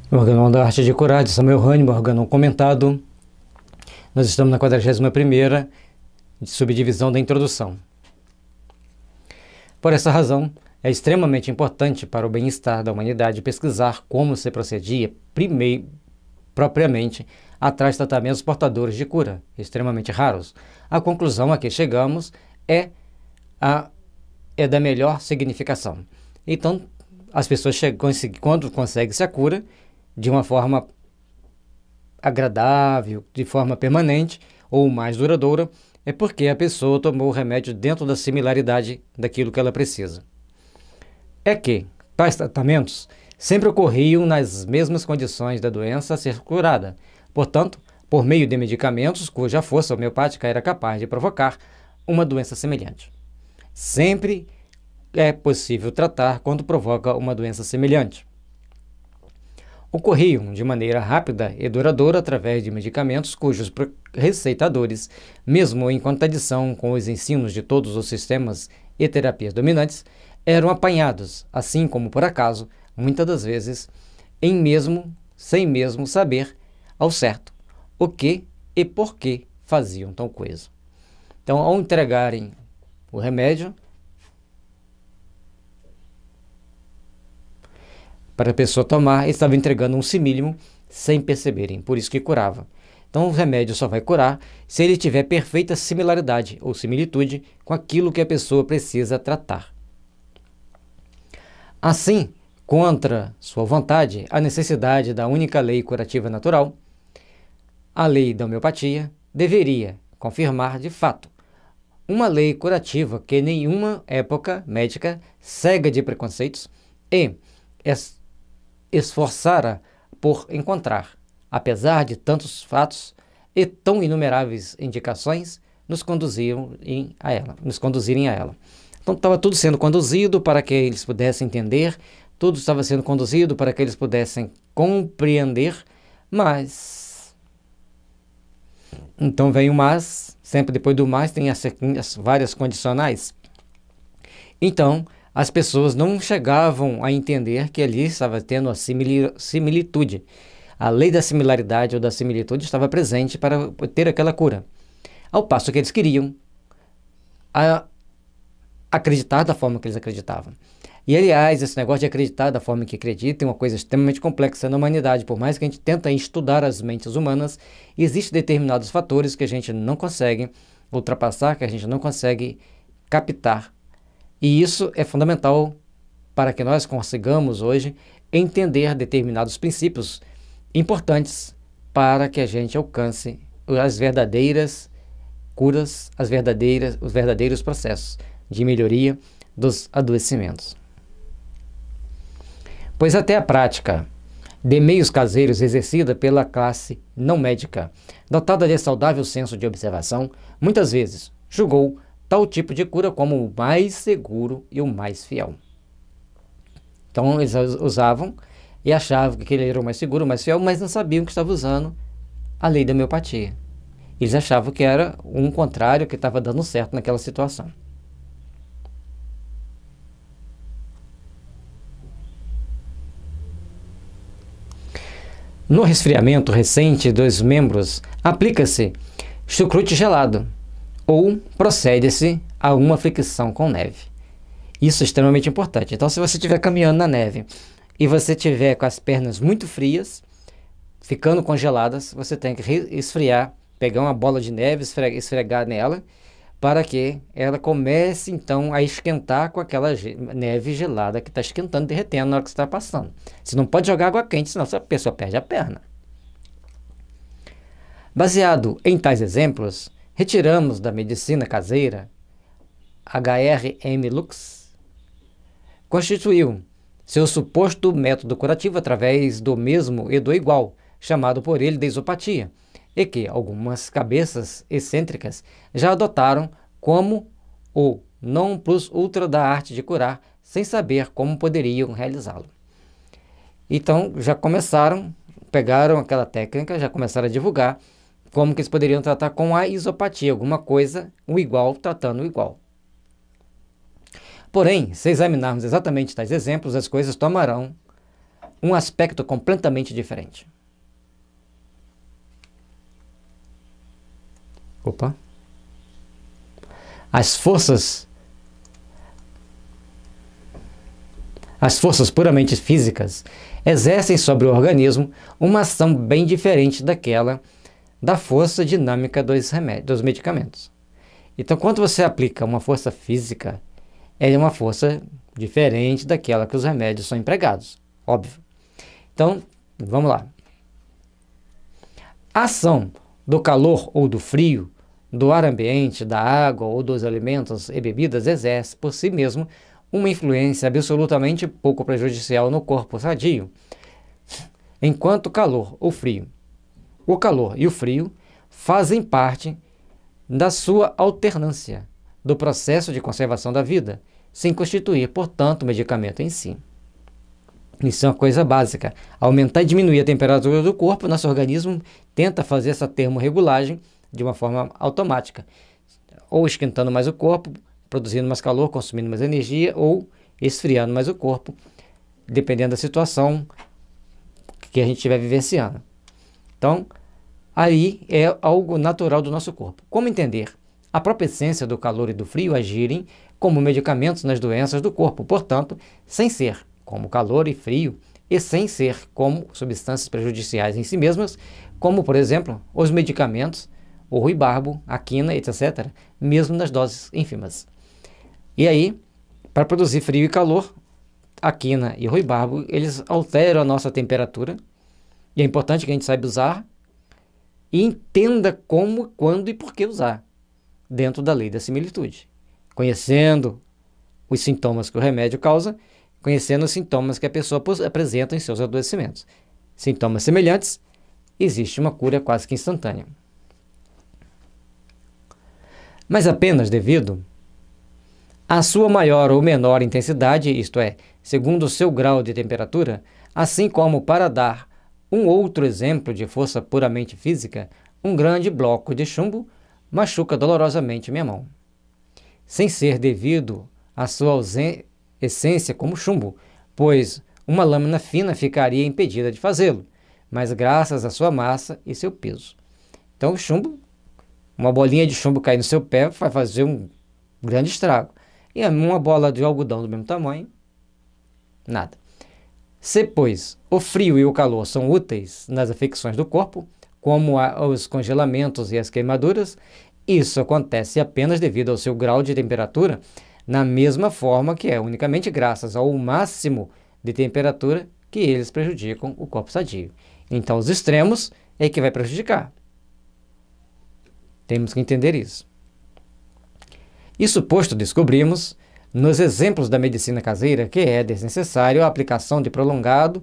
Organon da Arte de Curar, de Samuel Hahnemann, organon comentado. Nós estamos na 41ª subdivisão da introdução. Por essa razão, é extremamente importante para o bem-estar da humanidade pesquisar como se procedia propriamente atrás de tratamentos portadores de cura, extremamente raros. A conclusão a que chegamos é da melhor significação. Então, as pessoas quando conseguem-se a cura de uma forma agradável, de forma permanente ou mais duradoura, é porque a pessoa tomou o remédio dentro da similaridade daquilo que ela precisa. É que tais tratamentos sempre ocorriam nas mesmas condições da doença a ser curada, portanto, por meio de medicamentos cuja força homeopática era capaz de provocar uma doença semelhante. Sempre é possível tratar quando provoca uma doença semelhante. Ocorriam de maneira rápida e duradoura através de medicamentos cujos receitadores, mesmo em contradição com os ensinos de todos os sistemas e terapias dominantes, eram apanhados, assim como por acaso, muitas das vezes, sem mesmo saber ao certo o que e por que faziam tal coisa. Então, ao entregarem o remédio para a pessoa tomar, estava entregando um simílimo sem perceberem, por isso que curava. Então o remédio só vai curar se ele tiver perfeita similaridade ou similitude com aquilo que a pessoa precisa tratar. Assim, contra sua vontade, a necessidade da única lei curativa natural, a lei da homeopatia, deveria confirmar de fato uma lei curativa que nenhuma época médica cega de preconceitos e esforçara por encontrar, apesar de tantos fatos e tão inumeráveis indicações, nos conduzirem a ela. Então estava tudo sendo conduzido para que eles pudessem entender, tudo estava sendo conduzido para que eles pudessem compreender, mas então vem o mas, sempre depois do mas tem as várias condicionais. Então as pessoas não chegavam a entender que ali estava tendo a similitude. A lei da similaridade ou da similitude estava presente para ter aquela cura. Ao passo que eles queriam acreditar da forma que eles acreditavam. E, aliás, esse negócio de acreditar da forma que acredita é uma coisa extremamente complexa na humanidade. Por mais que a gente tente estudar as mentes humanas, existem determinados fatores que a gente não consegue ultrapassar, que a gente não consegue captar. E isso é fundamental para que nós consigamos hoje entender determinados princípios importantes para que a gente alcance as verdadeiras curas, os verdadeiros processos de melhoria dos adoecimentos. Pois até a prática de meios caseiros exercida pela classe não médica, dotada de saudável senso de observação, muitas vezes julgou tal tipo de cura como o mais seguro e o mais fiel. Então eles usavam e achavam que ele era o mais seguro, o mais fiel, mas não sabiam que estava usando a lei da homeopatia. Eles achavam que era um contrário, que estava dando certo naquela situação. No resfriamento recente dos membros, aplica-se chucrute gelado, ou procede-se a uma fricção com neve. Isso é extremamente importante. Então, se você estiver caminhando na neve e você estiver com as pernas muito frias, ficando congeladas, você tem que esfriar, pegar uma bola de neve, esfregar nela, para que ela comece, então, a esquentar com aquela neve gelada que está esquentando, derretendo na hora que você está passando. Você não pode jogar água quente, senão a pessoa perde a perna. Baseado em tais exemplos, retiramos da medicina caseira, H.R.M. Lux constituiu seu suposto método curativo através do mesmo e do igual, chamado por ele de isopatia, e que algumas cabeças excêntricas já adotaram como o non plus ultra da arte de curar, sem saber como poderiam realizá-lo. Então, pegaram aquela técnica, já começaram a divulgar como que eles poderiam tratar com a isopatia, alguma coisa, o igual tratando o igual. Porém, se examinarmos exatamente tais exemplos, as coisas tomarão um aspecto completamente diferente. Opa. As forças puramente físicas exercem sobre o organismo uma ação bem diferente daquela da força dinâmica dos medicamentos. Então, quando você aplica uma força física, é uma força diferente daquela que os remédios são empregados, óbvio. Então, vamos lá. A ação do calor ou do frio, do ar ambiente, da água ou dos alimentos e bebidas exerce por si mesmo uma influência absolutamente pouco prejudicial no corpo sadio, enquanto o calor ou frio. O calor e o frio fazem parte da sua alternância, do processo de conservação da vida, sem constituir, portanto, o medicamento em si. Isso é uma coisa básica. Aumentar e diminuir a temperatura do corpo, nosso organismo tenta fazer essa termorregulagem de uma forma automática, ou esquentando mais o corpo, produzindo mais calor, consumindo mais energia, ou esfriando mais o corpo, dependendo da situação que a gente estiver vivenciando. Então, aí é algo natural do nosso corpo. Como entender? A própria essência do calor e do frio agirem como medicamentos nas doenças do corpo, portanto, sem ser como calor e frio, e sem ser como substâncias prejudiciais em si mesmas, como, por exemplo, os medicamentos, o ruibarbo, a quina, etc., mesmo nas doses ínfimas. E aí, para produzir frio e calor, a quina e o ruibarbo, eles alteram a nossa temperatura, e é importante que a gente saiba usar e entenda como, quando e por que usar, dentro da lei da similitude. Conhecendo os sintomas que o remédio causa, conhecendo os sintomas que a pessoa apresenta em seus adoecimentos. Sintomas semelhantes, existe uma cura quase que instantânea. Mas apenas devido à sua maior ou menor intensidade, isto é, segundo o seu grau de temperatura, assim como para dar um outro exemplo de força puramente física, um grande bloco de chumbo machuca dolorosamente minha mão. Sem ser devido à sua essência como chumbo, pois uma lâmina fina ficaria impedida de fazê-lo, mas graças à sua massa e seu peso. Então o chumbo, uma bolinha de chumbo cair no seu pé vai fazer um grande estrago. E uma bola de algodão do mesmo tamanho, nada. Se, pois, o frio e o calor são úteis nas afecções do corpo, como os congelamentos e as queimaduras, isso acontece apenas devido ao seu grau de temperatura, na mesma forma que é unicamente graças ao máximo de temperatura que eles prejudicam o corpo sadio. Então, os extremos é que vai prejudicar. Temos que entender isso. Isso posto, descobrimos, nos exemplos da medicina caseira, que é desnecessário a aplicação de prolongada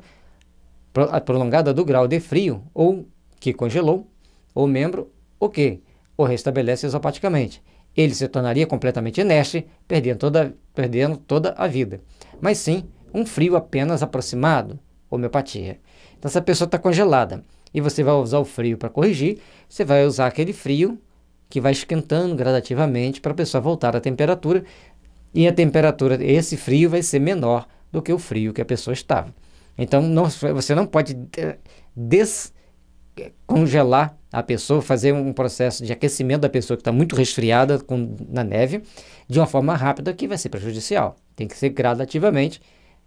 do grau de frio, ou que congelou o membro, o que o restabelece isopaticamente. Ele se tornaria completamente inerte, perdendo toda a vida. Mas sim, um frio apenas aproximado, homeopatia. Então, se a pessoa está congelada e você vai usar o frio para corrigir, você vai usar aquele frio que vai esquentando gradativamente para a pessoa voltar à temperatura, e a temperatura, esse frio vai ser menor do que o frio que a pessoa estava. Então, você não pode descongelar a pessoa, fazer um processo de aquecimento da pessoa que está muito resfriada na neve, de uma forma rápida que vai ser prejudicial. Tem que ser gradativamente,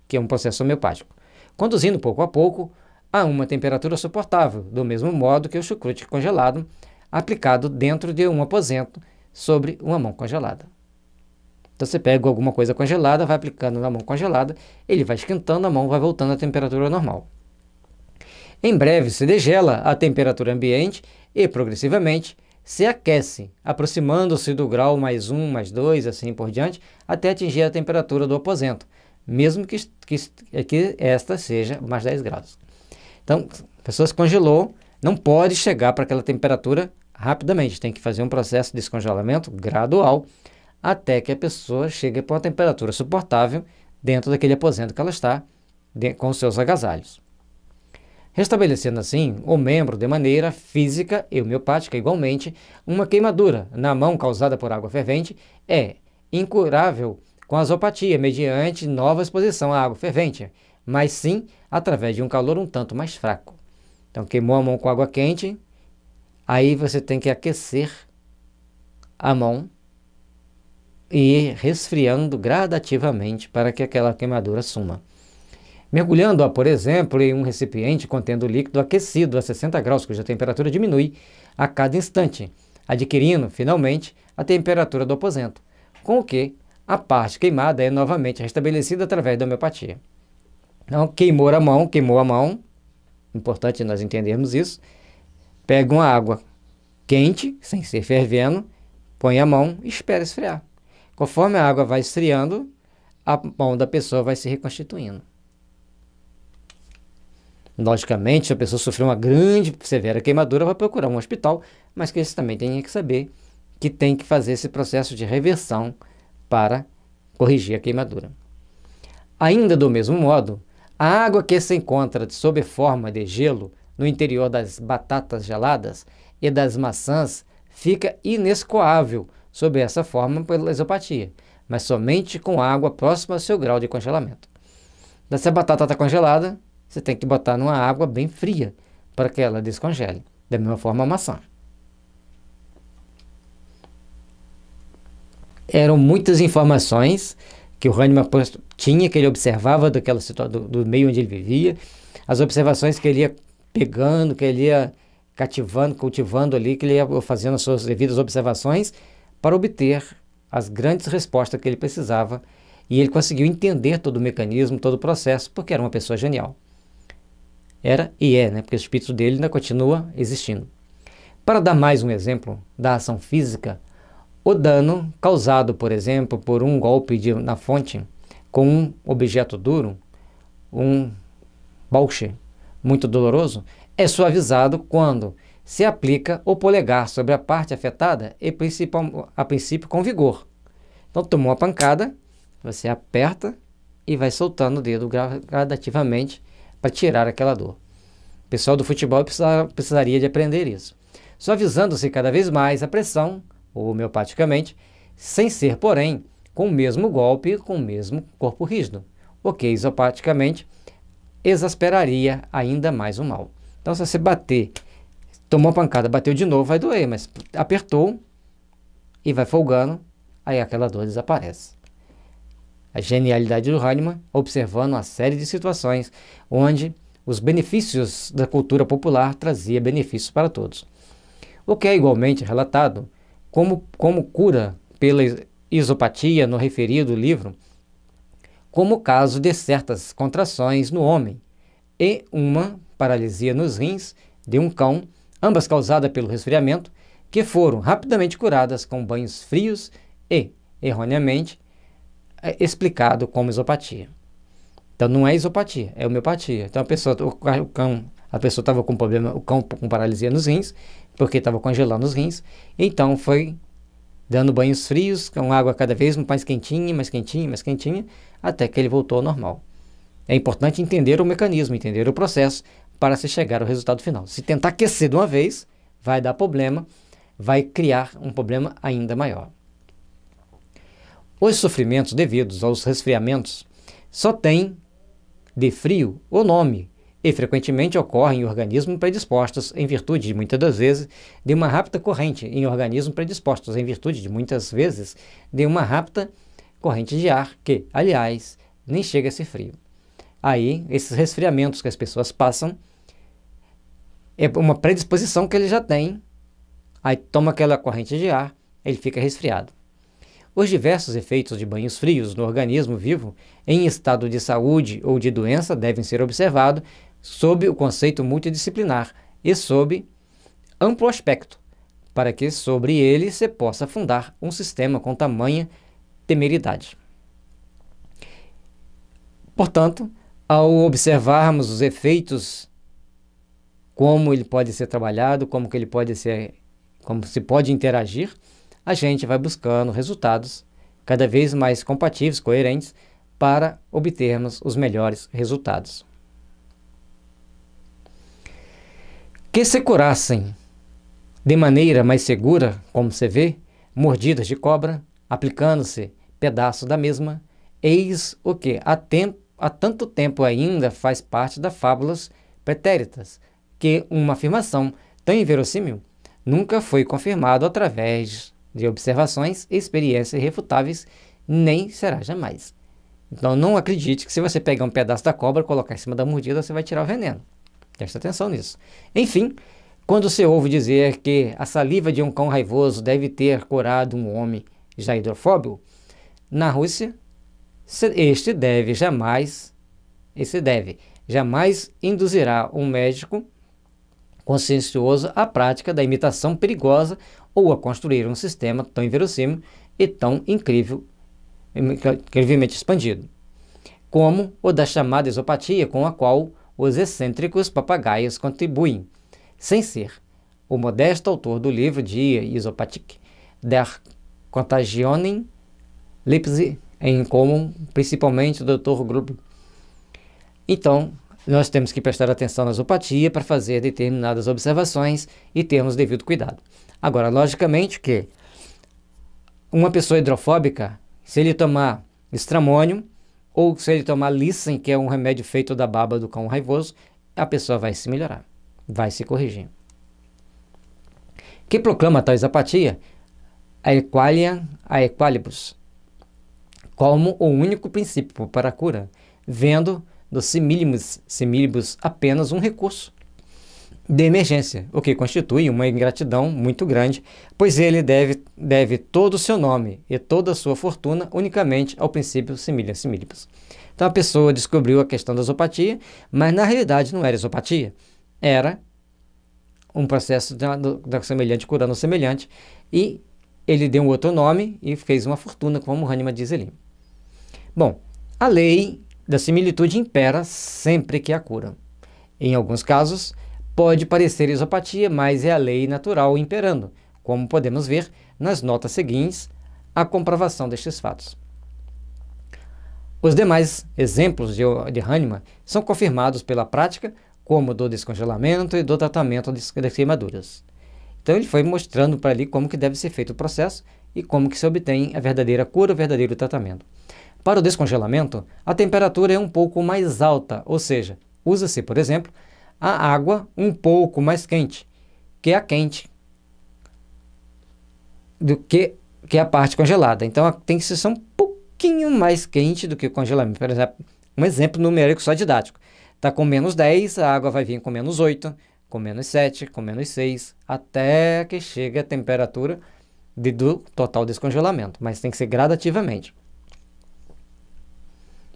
que é um processo homeopático. Conduzindo pouco a pouco a uma temperatura suportável, do mesmo modo que o chucrute congelado, aplicado dentro de um aposento sobre uma mão congelada. Então você pega alguma coisa congelada, vai aplicando na mão congelada, ele vai esquentando, a mão vai voltando à temperatura normal. Em breve se degela a temperatura ambiente e progressivamente se aquece, aproximando-se do grau +1, +2, assim por diante, até atingir a temperatura do aposento, mesmo que esta seja mais 10 graus. Então, a pessoa se congelou, não pode chegar para aquela temperatura rapidamente, tem que fazer um processo de descongelamento gradual até que a pessoa chegue para uma temperatura suportável dentro daquele aposento que ela está, com os seus agasalhos. Restabelecendo assim o membro de maneira física e homeopática igualmente, uma queimadura na mão causada por água fervente é incurável com azopatia mediante nova exposição à água fervente, mas sim através de um calor um tanto mais fraco. Então, queimou a mão com água quente, aí você tem que aquecer a mão e ir resfriando gradativamente para que aquela queimadura suma. Mergulhando-a, por exemplo, em um recipiente contendo líquido aquecido a 60 graus, cuja temperatura diminui a cada instante, adquirindo, finalmente, a temperatura do aposento, com o que a parte queimada é novamente restabelecida através da homeopatia. Então, queimou a mão, importante nós entendermos isso, pega uma água quente, sem ser fervendo, põe a mão e espera esfriar. Conforme a água vai esfriando, a mão da pessoa vai se reconstituindo. Logicamente, se a pessoa sofreu uma grande, severa queimadura, vai procurar um hospital, mas que eles também têm que saber que tem que fazer esse processo de reversão para corrigir a queimadura. Ainda do mesmo modo, a água que se encontra sob forma de gelo no interior das batatas geladas e das maçãs fica inescoável sob essa forma pela isopatia, mas somente com água próxima ao seu grau de congelamento. Então, se a batata está congelada, você tem que botar numa água bem fria para que ela descongele. Da mesma forma a maçã. Eram muitas informações que o Hahnemann tinha, que ele observava daquela situação, do meio onde ele vivia, as observações que ele ia pegando, que ele ia cativando, cultivando ali, que ele ia fazendo as suas devidas observações para obter as grandes respostas que ele precisava, e ele conseguiu entender todo o mecanismo, todo o processo, porque era uma pessoa genial. Era e é, né? Porque o espírito dele ainda continua existindo. Para dar mais um exemplo da ação física, o dano causado, por exemplo, por um golpe na fonte com um objeto duro, um bauche muito doloroso, é suavizado quando se aplica o polegar sobre a parte afetada e a princípio com vigor. Então, tomou uma pancada, você aperta e vai soltando o dedo gradativamente para tirar aquela dor. O pessoal do futebol precisaria de aprender isso. Suavizando-se cada vez mais a pressão, homeopaticamente, sem ser, porém, com o mesmo golpe, com o mesmo corpo rígido, o que isopaticamente exasperaria ainda mais o mal. Então, se você bater, tomou uma pancada, bateu de novo, vai doer, mas apertou e vai folgando, aí aquela dor desaparece. A genialidade do Hahnemann, observando uma série de situações onde os benefícios da cultura popular trazia benefícios para todos. O que é igualmente relatado como cura pela isopatia no referido livro, como o caso de certas contrações no homem e uma paralisia nos rins de um cão, ambas causadas pelo resfriamento, que foram rapidamente curadas com banhos frios e, erroneamente, explicado como isopatia. Então não é isopatia, é homeopatia. Então a pessoa estava com problema, o cão com paralisia nos rins, porque estava congelando os rins, então foi dando banhos frios, com água cada vez mais quentinha, mais quentinha, mais quentinha, até que ele voltou ao normal. É importante entender o mecanismo, entender o processo, para se chegar ao resultado final. Se tentar aquecer de uma vez, vai dar problema, vai criar um problema ainda maior. Os sofrimentos devidos aos resfriamentos só têm de frio o nome e frequentemente ocorrem em organismos predispostos em virtude, muitas das vezes, de uma rápida corrente em organismos predispostos em virtude de muitas vezes de uma rápida corrente de ar que, aliás, nem chega a ser frio. Aí, esses resfriamentos que as pessoas passam é uma predisposição que ele já tem, aí toma aquela corrente de ar, ele fica resfriado. Os diversos efeitos de banhos frios no organismo vivo, em estado de saúde ou de doença, devem ser observados sob o conceito multidisciplinar e sob amplo aspecto, para que sobre ele se possa fundar um sistema com tamanha temeridade. Portanto, ao observarmos os efeitos, como ele pode ser trabalhado, como se pode interagir, a gente vai buscando resultados cada vez mais compatíveis, coerentes, para obtermos os melhores resultados. Que se curassem de maneira mais segura, como se vê, mordidas de cobra, aplicando-se pedaço da mesma, eis o que, há tanto tempo ainda faz parte das fábulas pretéritas, que uma afirmação tão inverossímil nunca foi confirmada através de observações e experiências irrefutáveis, nem será jamais. Então não acredite que se você pegar um pedaço da cobra e colocar em cima da mordida, você vai tirar o veneno. Preste atenção nisso. Enfim, quando se ouve dizer que a saliva de um cão raivoso deve ter curado um homem já hidrofóbico, na Rússia, este jamais induzirá um médico consciencioso à prática da imitação perigosa ou a construir um sistema tão inverossímil e tão incrivelmente expandido, como o da chamada esopatia, com a qual os excêntricos papagaios contribuem, sem ser o modesto autor do livro Die Isopathik der Contagionen Leipzig em comum, principalmente o Dr. Gruber. Então, nós temos que prestar atenção na zoopatia para fazer determinadas observações e termos devido cuidado. Agora, logicamente que uma pessoa hidrofóbica, se ele tomar estramônio ou se ele tomar Lissem, que é um remédio feito da baba do cão raivoso, a pessoa vai se melhorar, vai se corrigir. Que proclama tal apatia? A equalibus, como o único princípio para a cura, vendo dos similibus apenas um recurso de emergência, o que constitui uma ingratidão muito grande, pois ele deve todo o seu nome e toda a sua fortuna unicamente ao princípio similibus. Então a pessoa descobriu a questão da zoopatia, mas na realidade não era zoopatia, era um processo da semelhante curando o semelhante, e ele deu um outro nome e fez uma fortuna, como Hahnemann diz ali. Bom, a lei da similitude impera sempre que há cura. Em alguns casos, pode parecer isopatia, mas é a lei natural imperando, como podemos ver nas notas seguintes à comprovação destes fatos. Os demais exemplos de Hahnemann são confirmados pela prática, como do descongelamento e do tratamento das queimaduras. Então ele foi mostrando para ali como que deve ser feito o processo e como que se obtém a verdadeira cura, o verdadeiro tratamento. Para o descongelamento, a temperatura é um pouco mais alta, ou seja, usa-se, por exemplo, a água um pouco mais quente, que é a quente, do que a parte congelada. Então tem que ser um pouquinho mais quente do que o congelamento. Por exemplo, um exemplo numérico só didático. Está com menos 10, a água vai vir com menos 8, com menos 7, com menos 6, até que chegue a temperatura do total descongelamento, mas tem que ser gradativamente.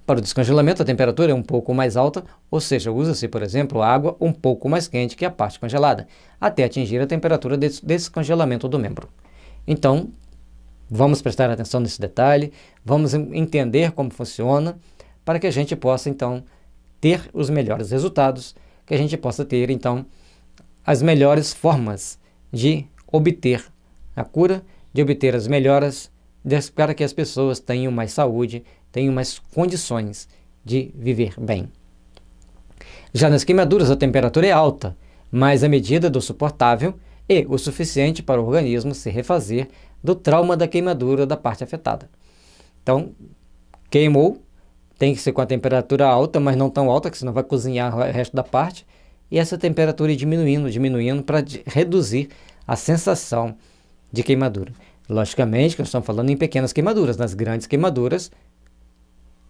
Para o descongelamento, a temperatura é um pouco mais alta, ou seja, usa-se, por exemplo, água um pouco mais quente que a parte congelada, até atingir a temperatura de descongelamento do membro. Então, vamos prestar atenção nesse detalhe, vamos entender como funciona, para que a gente possa, então, ter os melhores resultados, que a gente possa ter, então, as melhores formas de obter a cura, de obter as melhoras, para que as pessoas tenham mais saúde, tenham mais condições de viver bem. Já nas queimaduras, a temperatura é alta, mas a medida do suportável e o suficiente para o organismo se refazer do trauma da queimadura da parte afetada. Então, queimou, tem que ser com a temperatura alta, mas não tão alta, que senão vai cozinhar o resto da parte, e essa temperatura ir diminuindo para reduzir a sensação de queimadura. Logicamente que nós estamos falando em pequenas queimaduras, nas grandes queimaduras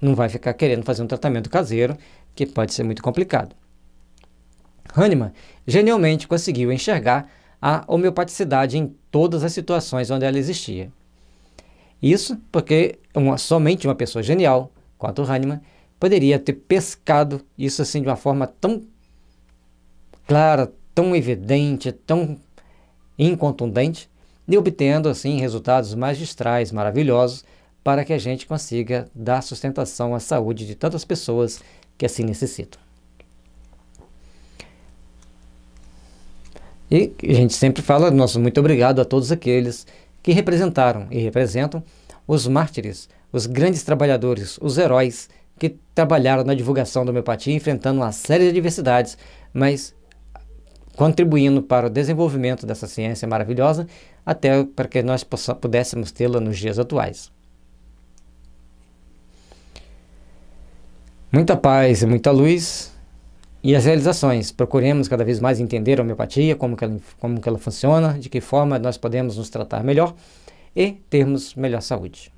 não vai ficar querendo fazer um tratamento caseiro, que pode ser muito complicado. Hahnemann genialmente conseguiu enxergar a homeopaticidade em todas as situações onde ela existia. Isso porque somente uma pessoa genial, quanto Hahnemann, poderia ter pescado isso assim de uma forma tão clara, tão evidente, tão incontundente, e obtendo assim resultados magistrais, maravilhosos, para que a gente consiga dar sustentação à saúde de tantas pessoas que assim necessitam. E a gente sempre fala, nosso muito obrigado a todos aqueles que representaram e representam os mártires, os grandes trabalhadores, os heróis que trabalharam na divulgação da homeopatia, enfrentando uma série de adversidades, mas contribuindo para o desenvolvimento dessa ciência maravilhosa, até para que nós pudéssemos tê-la nos dias atuais. Muita paz e muita luz. E as realizações. Procuremos cada vez mais entender a homeopatia, como que ela funciona, de que forma nós podemos nos tratar melhor e termos melhor saúde.